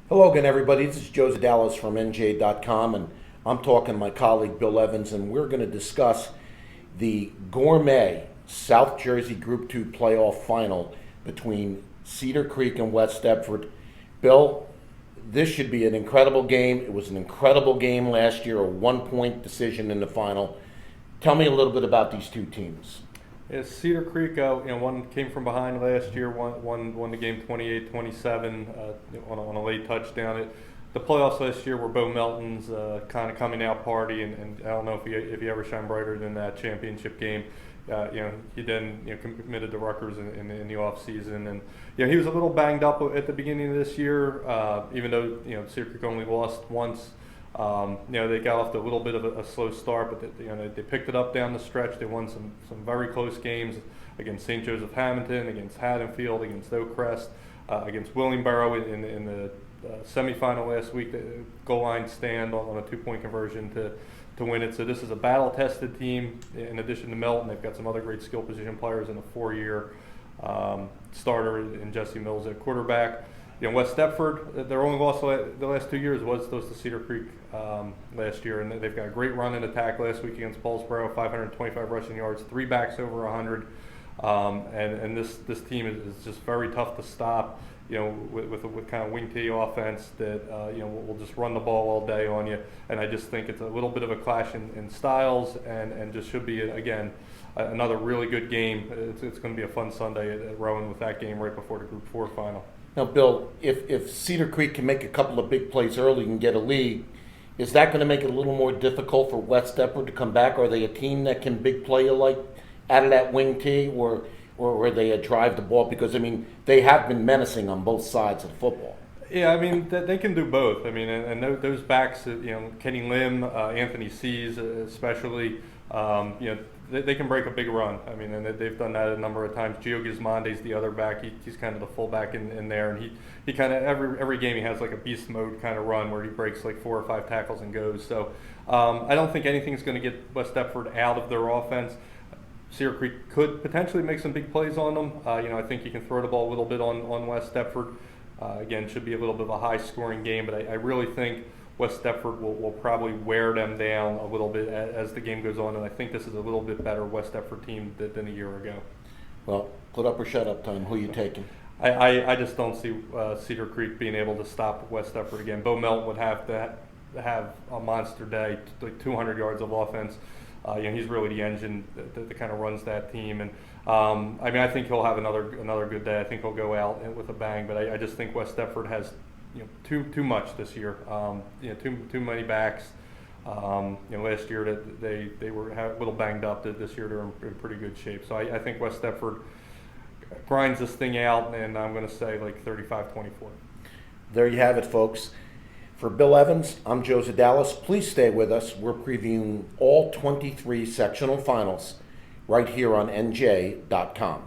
Hello again, everybody. This is Joe Dallas from NJ.com, and I'm talking to my colleague Bill Evans, and we're going to discuss the gourmet South Jersey Group 2 playoff final between Cedar Creek and West Deptford. Bill, this should be an incredible game. It was an incredible game last year, a one-point decision in the final. Tell me a little bit about these two teams. Yeah, Cedar Creek, one came from behind last year, won the game 28-27 on a late touchdown. The playoffs last year were Bo Melton's kind of coming out party, and I don't know if he ever shine brighter than that championship game. He then committed to Rutgers in the off season, and he was a little banged up at the beginning of this year, even though Cedar Creek only lost once. They got off to a little bit of a slow start, but they picked it up down the stretch. They won some very close games against St. Joseph Hamilton, against Haddonfield, against Oakcrest, against Willingboro in the semifinal last week. The goal line stand on a 2-point conversion to win it. So this is a battle-tested team. In addition to Melton, they've got some other great skill position players and a 4-year starter in Jesse Mills at quarterback. West Deptford, their only loss the last 2 years was to Cedar Creek last year, and they've got a great run and attack last week against Paulsboro, 525 rushing yards, 3 backs over 100, and this team is just very tough to stop. With kind of wing T offense that will just run the ball all day on you, and I just think it's a little bit of a clash in styles, and just should be again another really good game. It's going to be a fun Sunday at Rowan with that game right before the Group 4 final. Now, Bill, if Cedar Creek can make a couple of big plays early and get a lead, is that going to make it a little more difficult for West Deptford to come back? Are they a team that can big play like out of that wing T, or are they a drive the ball? Because, they have been menacing on both sides of football. Yeah, they can do both. And those backs, Kenny Lim, Anthony Sees especially, they can break a big run. And they've done that a number of times. Gio Gismondi's the other back. He's kind of the fullback in there, and he kind of every game he has like a beast mode kind of run where he breaks like 4 or 5 tackles and goes. So I don't think anything's going to get West Deptford out of their offense. Cedar Creek could potentially make some big plays on them. I think you can throw the ball a little bit on West Deptford. Again, should be a little bit of a high-scoring game, but I really think West Deptford will probably wear them down a little bit as the game goes on, and I think this is a little bit better West Deptford team than a year ago. Well, put up or shut up time. Who are you taking? I just don't see Cedar Creek being able to stop West Deptford again. Bo Melton would have to have a monster day, like 200 yards of offense. He's really the engine that kind of runs that team, and I think he'll have another good day. I think he'll go out with a bang, but I just think West Deptford has too much this year. Too many backs. Last year that they were a little banged up. This year they're in pretty good shape. So I think West Deptford grinds this thing out, and I'm going to say like 35-24. There you have it, folks. For Bill Evans, I'm Joe Dallas. Please stay with us. We're previewing all 23 sectional finals right here on NJ.com.